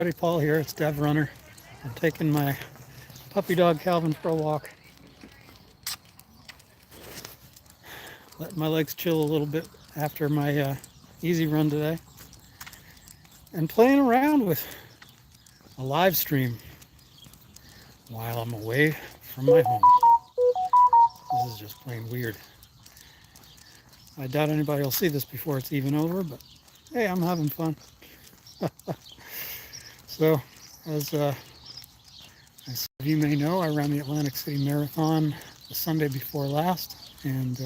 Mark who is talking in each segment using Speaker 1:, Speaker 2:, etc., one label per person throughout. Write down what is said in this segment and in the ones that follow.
Speaker 1: Buddy Paul here. It's DevRunner. I'm taking my puppy dog Calvin for a walk. Let my legs chill a little bit after my easy run today. And playing around with a live stream while I'm away from my home. This is just plain weird. I doubt anybody will see this before it's even over, but hey, I'm having fun. So, as some of you may know, I ran the Atlantic City Marathon the Sunday before last, and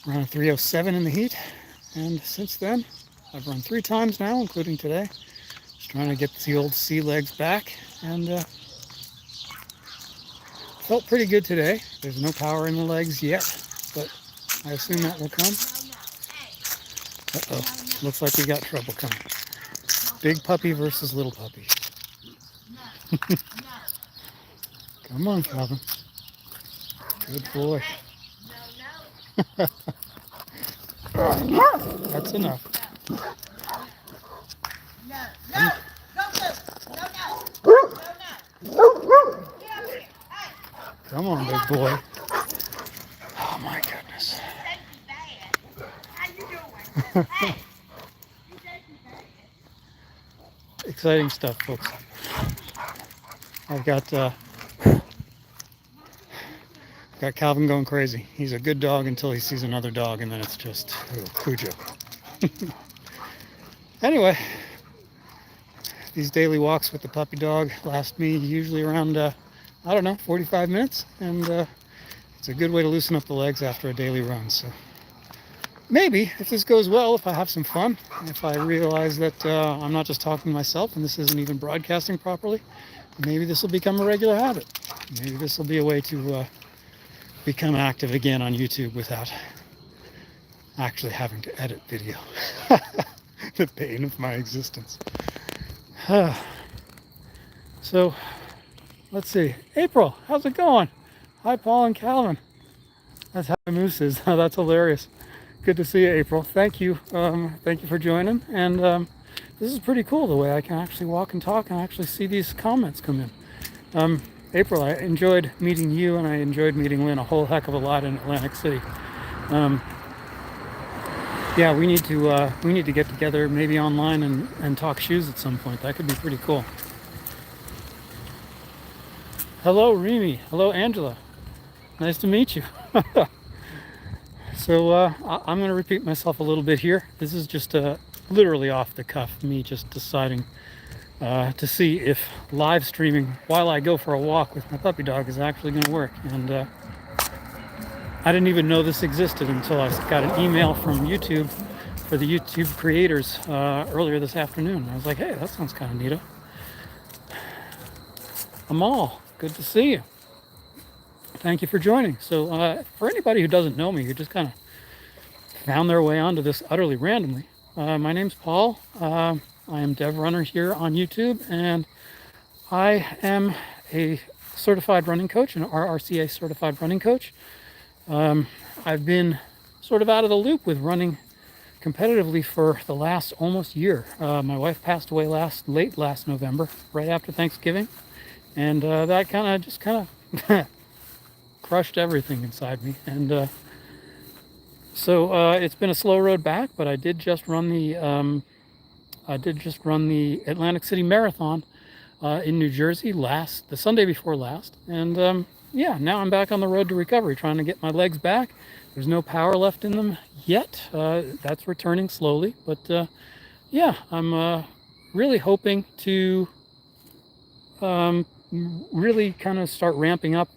Speaker 1: ran a 3:07 in the heat. And since then, I've run 3 times now, including today. Just trying to get the old sea legs back, and felt pretty good today. There's no power in the legs yet, but I assume that will come. Uh-oh, looks like we got trouble coming. Big puppy versus little puppy. Come on, Calvin. Good boy. That's enough. Come on, big boy. Oh my goodness. Exciting stuff, folks. I've got Calvin going crazy. He's a good dog until he sees another dog, and then it's just Cujo. Anyway, these daily walks with the puppy dog last me usually around, 45 minutes, and it's a good way to loosen up the legs after a daily run. So maybe, if this goes well, if I have some fun, if I realize that I'm not just talking to myself and this isn't even broadcasting properly, maybe this will become a regular habit. Maybe this will be a way to become active again on YouTube without actually having to edit video. The pain of my existence. So, let's see. April, how's it going? Hi, Paul and Calvin. That's how the moose is. That's hilarious. Good to see you, April. Thank you. Thank you for joining. And this is pretty cool, the way I can actually walk and talk and actually see these comments come in. April, I enjoyed meeting you, and I enjoyed meeting Lynn a whole heck of a lot in Atlantic City. Yeah, we need to get together, maybe online, and talk shoes at some point. That could be pretty cool. Hello, Remy. Hello, Angela. Nice to meet you. So I'm going to repeat myself a little bit here. This is just literally off the cuff, me just deciding to see if live streaming while I go for a walk with my puppy dog is actually going to work. And I didn't even know this existed until I got an email from YouTube for the YouTube creators earlier this afternoon. I was like, hey, that sounds kind of neato. Amal, good to see you. Thank you for joining. So for anybody who doesn't know me, who just kind of found their way onto this utterly randomly, my name's Paul. I am DevRunner here on YouTube, and I am a certified running coach, an RRCA certified running coach. I've been sort of out of the loop with running competitively for the last almost year. My wife passed away late last November, right after Thanksgiving, and that kind of crushed everything inside me. And so it's been a slow road back, but I did just run the Atlantic City Marathon in New Jersey the Sunday before last. And yeah, now I'm back on the road to recovery, trying to get my legs back. There's no power left in them yet. That's returning slowly. But yeah, I'm really hoping to really kind of start ramping up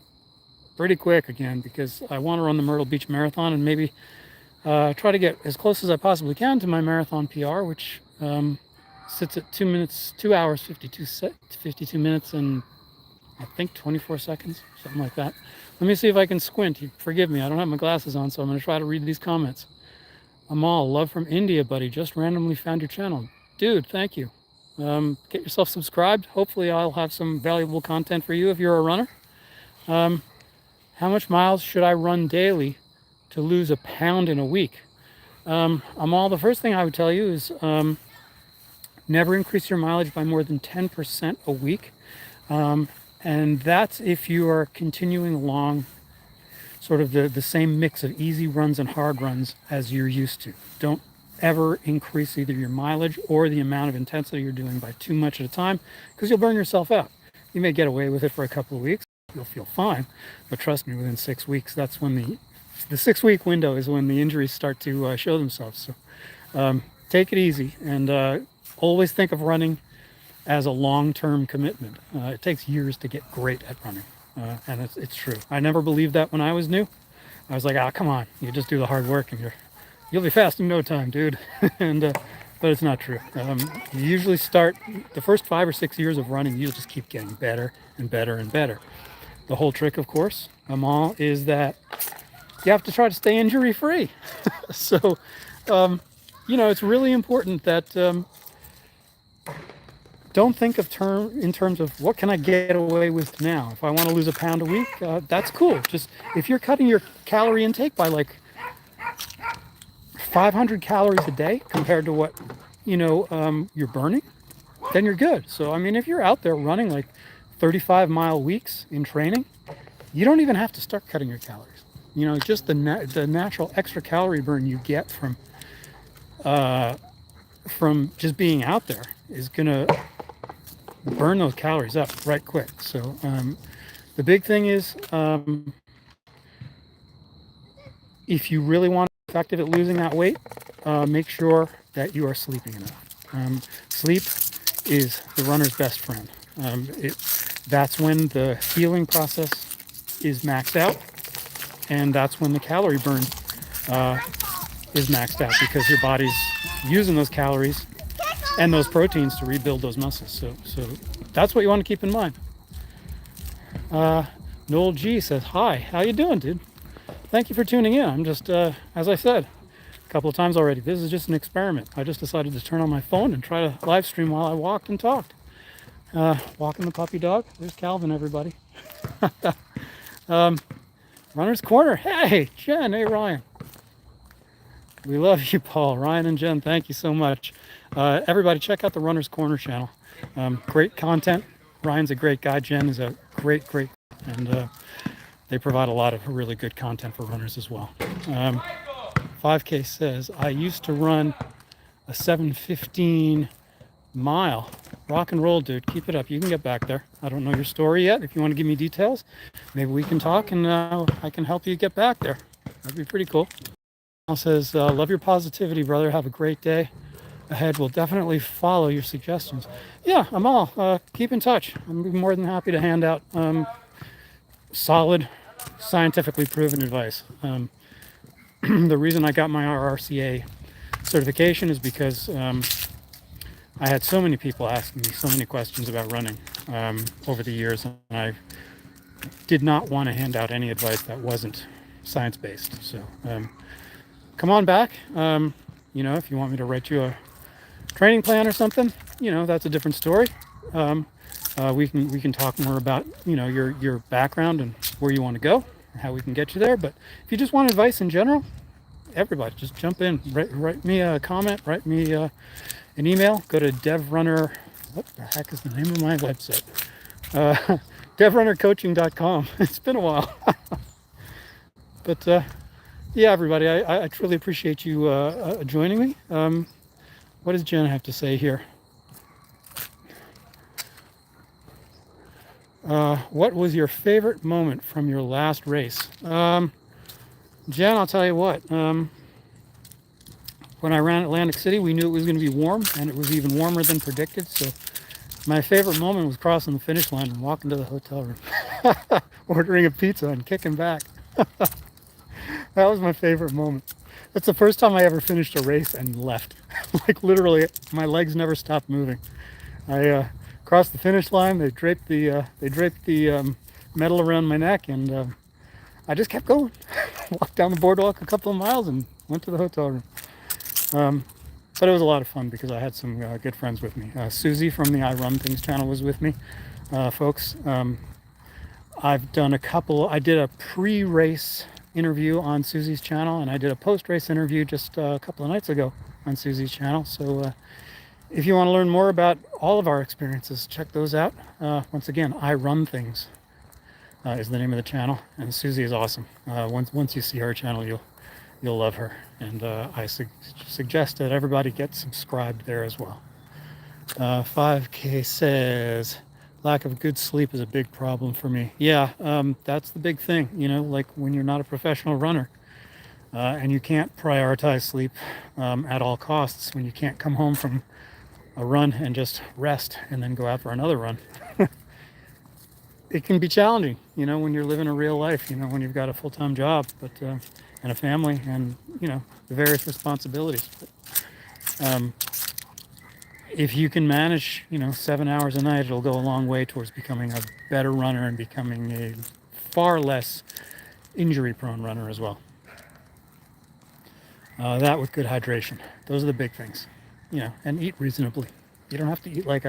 Speaker 1: pretty quick again, because I want to run the Myrtle Beach Marathon and maybe try to get as close as I possibly can to my marathon PR, which sits at 2 hours, 52 minutes and I think 24 seconds, something like that. Let me see if I can squint. Forgive me, I don't have my glasses on, so I'm going to try to read these comments. Amal, love from India, buddy. Just randomly found your channel. Dude, thank you. Get yourself subscribed. Hopefully I'll have some valuable content for you if you're a runner. How much miles should I run daily to lose a pound in a week? Amal, the first thing I would tell you is Never increase your mileage by more than 10% a week. And that's if you are continuing along sort of the same mix of easy runs and hard runs as you're used to. Don't ever increase either your mileage or the amount of intensity you're doing by too much at a time, because you'll burn yourself out. You may get away with it for a couple of weeks, you'll feel fine, but trust me, within 6 weeks, that's when the 6 week window is when the injuries start to show themselves. So take it easy, and always think of running as a long-term commitment. It takes years to get great at running, and it's true. I never believed that when I was new. I was like, come on, you just do the hard work and you'll be fast in no time, dude. But it's not true. You usually start the first 5 or 6 years of running, you'll just keep getting better and better and better. The whole trick, of course, Amal, is that you have to try to stay injury free. So, it's really important that don't think of in terms of what can I get away with now. If I want to lose a pound a week, that's cool. Just if you're cutting your calorie intake by like 500 calories a day compared to what you're burning, then you're good. So I mean, if you're out there running like 35-mile weeks in training, you don't even have to start cutting your calories. Just the natural extra calorie burn you get from just being out there is gonna burn those calories up right quick. So the big thing is, if you really want to be effective at losing that weight, make sure that you are sleeping enough. Sleep is the runner's best friend. That's when the healing process is maxed out, and that's when the calorie burn is maxed out, because your body's using those calories and those proteins to rebuild those muscles. So that's what you want to keep in mind. Noel G says, hi, how you doing, dude? Thank you for tuning in. I'm just, as I said a couple of times already, this is just an experiment. I just decided to turn on my phone and try to live stream while I walked and talked. Walking the puppy dog. There's Calvin, everybody. Runner's Corner. Hey, Jen. Hey, Ryan. We love you, Paul. Ryan and Jen, thank you so much. Everybody, check out the Runner's Corner channel. Great content. Ryan's a great guy. Jen is a great, and they provide a lot of really good content for runners as well. 5K says, I used to run a 7:15 mile. Rock and roll, dude. Keep it up. You can get back there. I don't know your story yet. If you want to give me details, maybe we can talk and I can help you get back there. That'd be pretty cool. Says, love your positivity, brother. Have a great day ahead. We'll definitely follow your suggestions. Yeah, Amal, keep in touch. I'm more than happy to hand out solid, scientifically proven advice. The reason I got my RRCA certification is because I had so many people asking me so many questions about running over the years, and I did not want to hand out any advice that wasn't science-based. So come on back. If you want me to write you a training plan or something, that's a different story. We can talk more about your background and where you want to go, and how we can get you there. But if you just want advice in general, everybody just jump in. Write me a comment. Write me an email. Go to DevRunner. What the heck is the name of my website? DevRunnerCoaching.com. It's been a while. But yeah, everybody, I truly appreciate you joining me. What does Jen have to say here? What was your favorite moment from your last race? Jen, I'll tell you what. When I ran Atlantic City, we knew it was going to be warm, and it was even warmer than predicted. So my favorite moment was crossing the finish line and walking to the hotel room, ordering a pizza and kicking back. That was my favorite moment. That's the first time I ever finished a race and left. Like literally, my legs never stopped moving. I crossed the finish line. They draped the medal around my neck, and I just kept going. Walked down the boardwalk a couple of miles and went to the hotel room. But it was a lot of fun because I had some good friends with me. Susie from the I Run Things channel was with me, folks. I've done I did a pre-race interview on Susie's channel, and I did a post-race interview just a couple of nights ago on Susie's channel. So If you want to learn more about all of our experiences, check those out. Once again, I Run Things is the name of the channel, and Susie is awesome. Once you see her channel, you'll love her, and I suggest that everybody get subscribed there as well. 5K says, lack of good sleep is a big problem for me. Yeah, that's the big thing, like when you're not a professional runner and you can't prioritize sleep at all costs, when you can't come home from a run and just rest and then go out for another run. It can be challenging, when you're living a real life, when you've got a full-time job, and a family, and the various responsibilities. But, if you can manage, 7 hours a night, it'll go a long way towards becoming a better runner and becoming a far less injury-prone runner as well. That with good hydration. Those are the big things, and eat reasonably. You don't have to eat like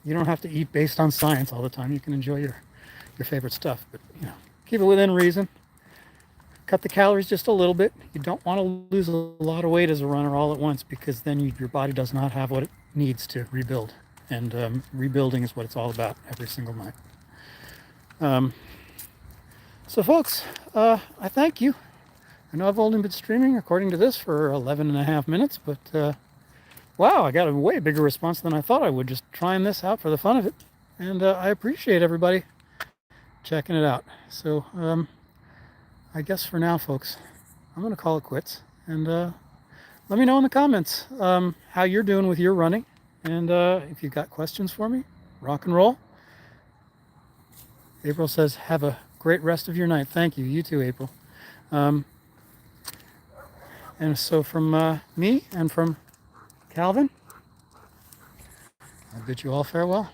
Speaker 1: you don't have to eat based on science all the time. You can enjoy your favorite stuff, but keep it within reason. Cut the calories just a little bit. You don't want to lose a lot of weight as a runner all at once, because then your body does not have what it needs to rebuild. And rebuilding is what it's all about every single night. So folks, I thank you. I know I've only been streaming, according to this, for 11 and a half minutes, but wow, I got a way bigger response than I thought I would, just trying this out for the fun of it. And I appreciate everybody checking it out. So I guess for now, folks, I'm going to call it quits. And let me know in the comments how you're doing with your running. And if you've got questions for me, rock and roll. April says, have a great rest of your night. Thank you. You too, April. And so from me and from Calvin, I bid you all farewell.